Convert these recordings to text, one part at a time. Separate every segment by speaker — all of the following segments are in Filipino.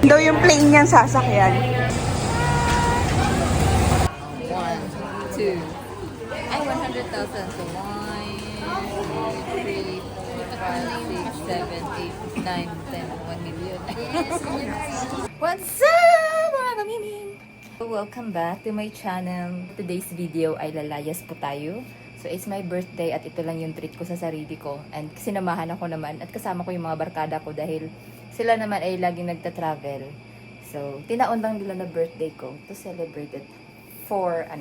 Speaker 1: Daw yung plane niyang sasakyan.
Speaker 2: 1, 2. Ay, 100,000. So, 1, 2, 3, 4, 5, 6, 7, 8, 9, 10, 1 million. What's up, mga kamiming? Welcome back to my channel. Today's video ay lalayas po tayo. So, it's my birthday at ito lang yung treat ko sa sarili ko. And sinamahan ako naman at kasama ko yung mga barkada ko dahil sila naman ay laging nagta-travel. So, tinaon lang nila na birthday ko to celebrate it for a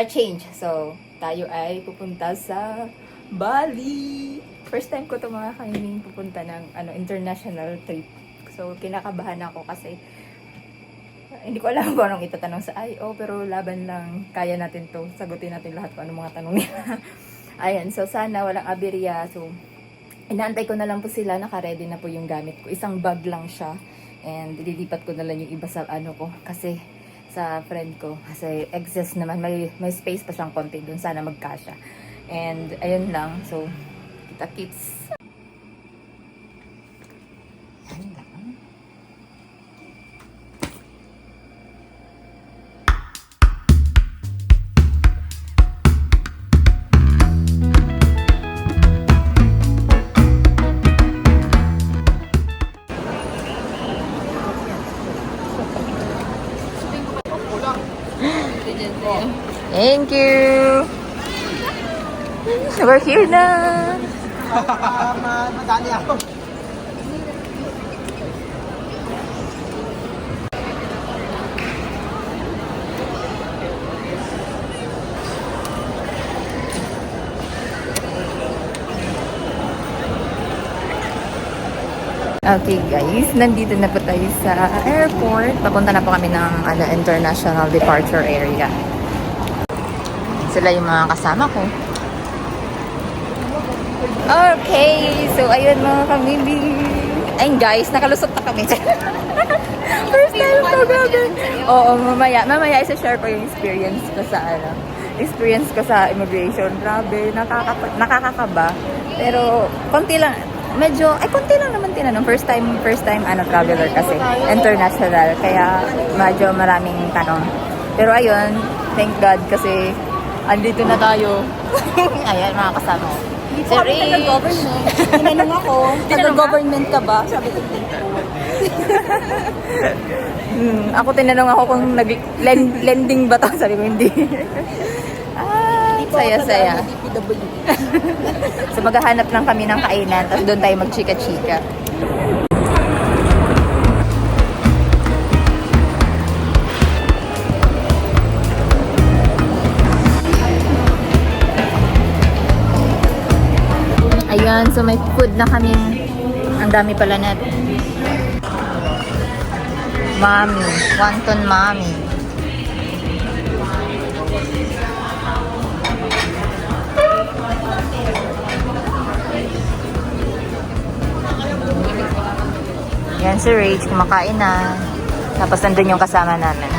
Speaker 2: change. So, tayo ay pupunta sa Bali. First time ko to mga kamiming pupunta ng international trip. So, kinakabahan ako kasi hindi ko alam kung anong itatanong sa IO, pero laban lang, kaya natin to. Sagutin natin lahat kung anong mga tanong nila. Ayan, so sana walang aberya. So, inaantay ko na lang po sila, naka-ready na po yung gamit ko. Isang bag lang siya. And ililipat ko na lang yung iba sa ko. Kasi sa friend ko, kasi excess naman, may space pa siyang konti dun. Sana magkasya. And ayun lang, so, kita-kits. Thank you! We're here na!
Speaker 1: Madali ako.
Speaker 2: Okay guys, nandito na po tayo sa airport. Papunta na po kami ng international departure area. Sila yung mga kasama ko. Okay, so ayun mga kamibing. Ayun guys, nakalusot na kami. First time ko gagawin. Oo, mamaya isa-share ko yung experience ko sa immigration. Grabe, nakakakaba. Pero konti lang naman tinanong. First time traveler kasi, international. Kaya medyo maraming tanong. Pero ayun, thank God kasi andito na tayo. Ayan, mga kasama ko.
Speaker 1: Hindi po kami taga-government. Tinanong ako, taga-government ka ba? Sabi ko,
Speaker 2: ako tinanong ako kung nag-lending ba to. Sabi ko, hindi. Saya-saya. So maghahanap lang kami ng kainan, tapos doon tayo magchika-chika. Ayan, so may food na kami. Ang dami pala natin. Mami, wonton mami. Yan si Rach, kumakain na. Tapos nandun yung kasama namin.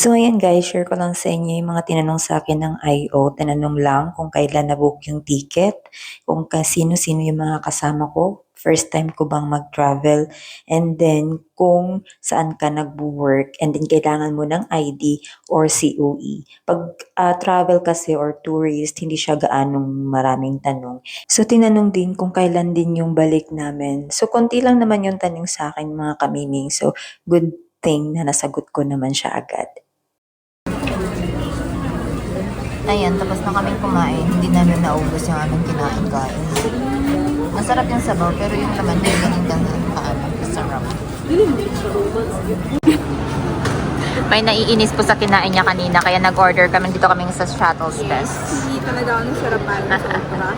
Speaker 3: So ayan guys, share ko lang sa inyo yung mga tinanong sa akin ng IO. Tinanong lang kung kailan na-book yung ticket, kung sino-sino yung mga kasama ko, first time ko bang mag-travel, and then kung saan ka nagwo-work, and then kailangan mo ng ID or COE. Pag travel kasi or tourist, hindi siya gaanong maraming tanong. So tinanong din kung kailan din yung balik namin. So konti lang naman yung tanong sa akin mga kamiming. So good thing na nasagot ko naman siya agad.
Speaker 2: Ayan, tapos na kaming kumain. Hindi namin naubos yung aming kinain-kain. Masarap yung sabaw, pero yung laman na yung ganun sarap. May naiinis po sa kinain niya kanina, kaya nag-order kami dito kaming sa Shuttle's Best.
Speaker 1: hindi talaga ako ng sarapan. Sobra.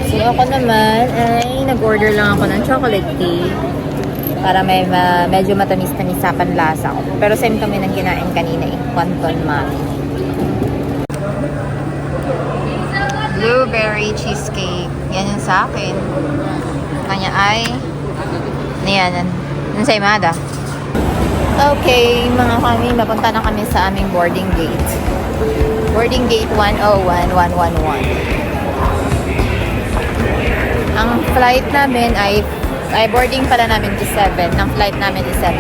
Speaker 2: So ako naman ay nag-order lang ako ng chocolate tea para may medyo matamis-tamisapan lasa ko. Pero same kami ng kinain kanina eh, wonton mami. Blueberry cheesecake. Yan yung sa akin. Kanya ay yan sa Imada. Okay, mga kami, mapunta na kami sa aming boarding gate. Boarding gate 101111. Ang flight namin ay boarding pala namin is 7. Ang flight namin is 7.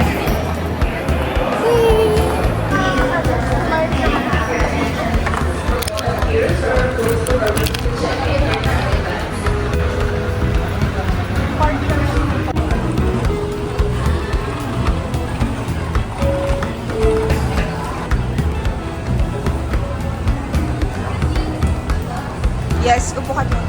Speaker 1: Yes, upo ka doon.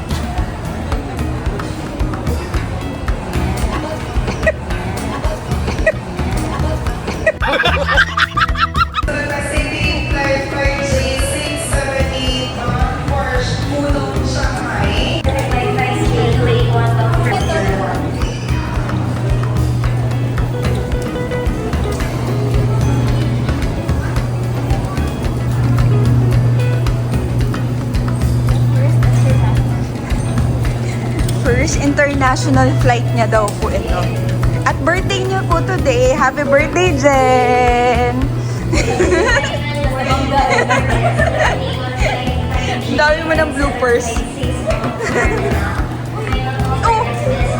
Speaker 1: First international flight niya daw po ito. At birthday niya po today. Happy birthday, Jen! Dami mo ng bloopers. Oh!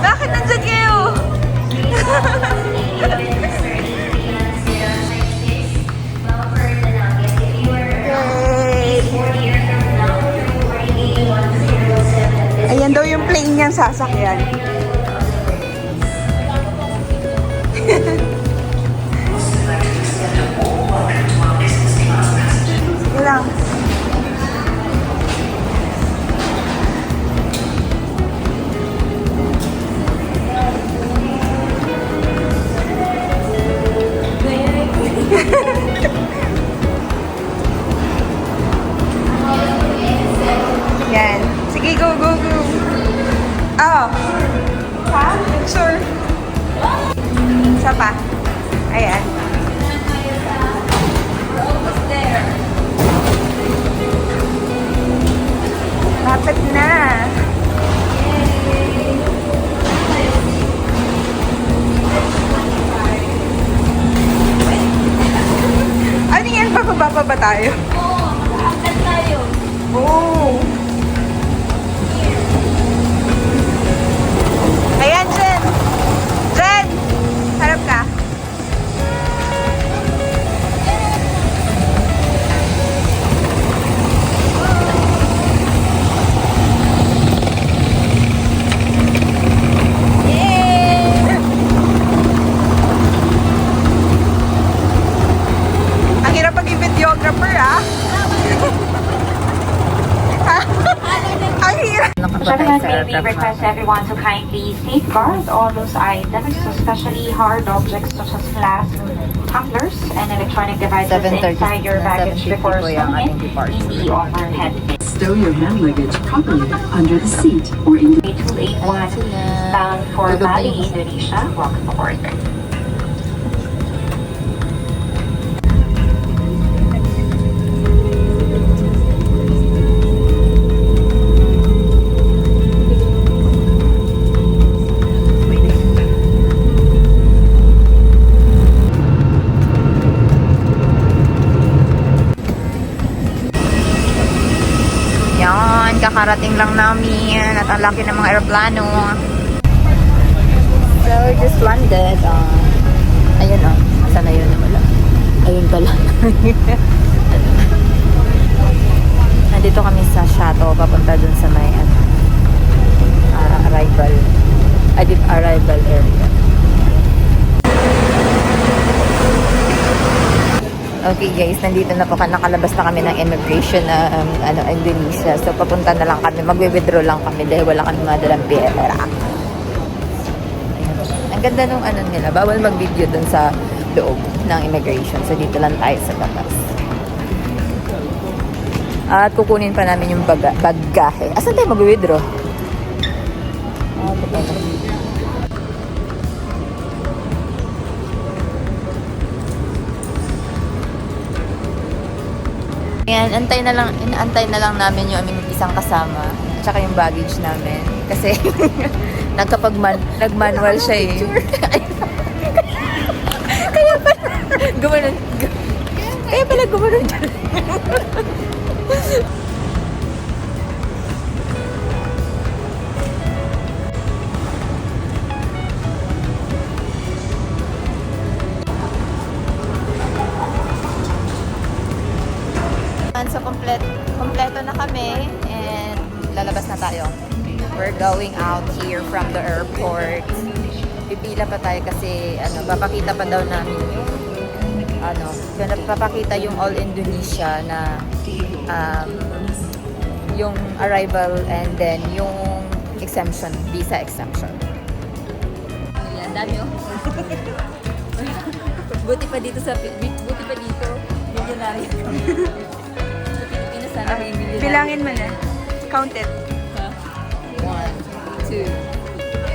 Speaker 1: Bakit nandyan kayo? Yay! Ayan daw yung plane niyang sasakyan. Sige lang. Yan. Sige, go, go, go. Oh. Ha? Sure. Isa pa. Ayan. Lapit na. Ano yan? Bababa pa ba tayo?
Speaker 2: Oo, agad tayo.
Speaker 1: Oh. Ayan, Jen. Jen! Harap ka. Ang hirap maging videographer, ah. Ang hirap.
Speaker 4: Gentlemen, may we request everyone to kindly safeguard all those items, especially hard objects such as flasks, tumblers, and electronic devices
Speaker 2: 7:30
Speaker 4: inside your baggage
Speaker 2: 7:50
Speaker 4: before
Speaker 2: po yung
Speaker 4: stowing
Speaker 2: ating departure.
Speaker 4: in the overhead bin.
Speaker 5: Stow your hand luggage properly under the seat or in the
Speaker 4: 281
Speaker 2: sila.
Speaker 4: bound for
Speaker 2: Tulog na
Speaker 4: Bali,
Speaker 2: yung-
Speaker 4: Indonesia. Welcome aboard.
Speaker 2: Yan, kakarating lang namin at ang laki ng mga aeroplano. So, we just landed. Ayun o. Saan na yun? Wala. Ayun pala. Nandito kami sa shuttle. Papunta dun sa may arrival area. Okay guys, nandito na po nakalabas na kami ng immigration na Indonesia. So papunta na lang kami, magwi-withdraw lang kami dahil wala kami madalang pera. Ayan. Ang ganda nung nila, bawal mag-video dun sa loob ng immigration. So dito lang tayo sa labas. At kukunin pa namin yung bagahe. Asan tayo mag-withdraw? Ito pala. Ayan, inaantay na lang namin yung aming isang kasama at saka yung baggage namin. Kasi nagmanual siya eh. Kaya pa Gumanon. Kaya pala gumanon dyan. So, kompleto na kami and lalabas na tayo. We're going out here from the airport. Pipila pa tayo kasi papakita pa daw namin papakita yung All Indonesia na yung arrival and then yung exemption, visa exemption. Yan, dami oh. Buti pa dito, milyonaryo. Sa Pilipinas sana may milyonaryo.
Speaker 1: Bilangin mo na. Count it.
Speaker 2: 1, 2,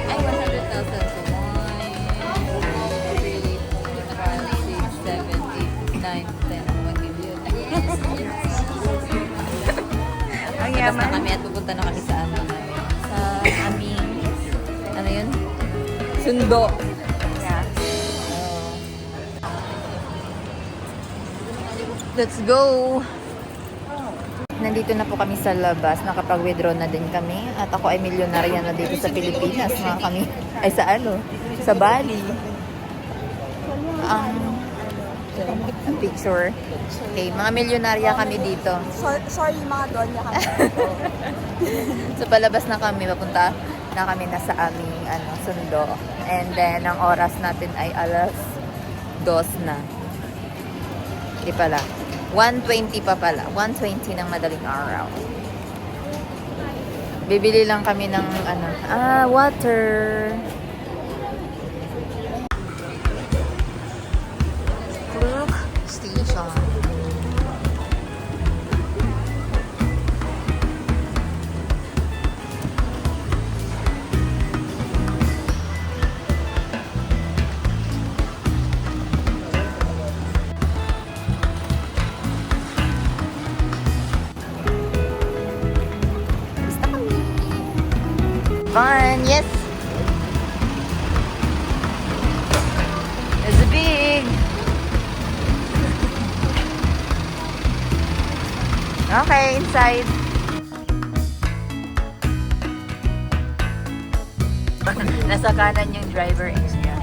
Speaker 2: ay 100,000. So 1, 2, 3, 4, 5, 6, 7, 8, 9, 10, 1 million.
Speaker 1: Ang
Speaker 2: Tapos na
Speaker 1: yaman.
Speaker 2: kami at pupunta na kami sa aming, ano yun? Sundo.
Speaker 1: Yeah.
Speaker 2: Let's go! Nandito na po kami sa labas. Nakapag-withdraw na din kami. At ako ay milyonarya na dito sa Pilipinas. Mga kami ay sa Bali. Ang picture. Okay, mga milyonarya kami dito.
Speaker 1: Sorry mga donya kami.
Speaker 2: So palabas na kami. Papunta na kami na sa aming sundo. And then, ang oras natin ay alas 2 na. Hindi pala. 1:20 pa pala. 1:20 ng madaling araw. Bibili lang kami ng water. Look, station. Fun, yes. It's big. Okay, inside. Nasa kanan yung driver area.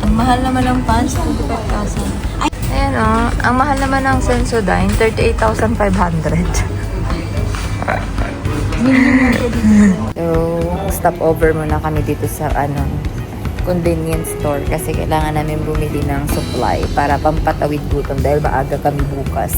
Speaker 2: Ang mahal naman ng pants, 25,000. Ayan o, ang mahal naman ng Sensodyne, 38,500. So, stop over muna kami dito sa convenience store kasi kailangan namin bumili ng supply para pampatawid gutom dahil maaga kami bukas.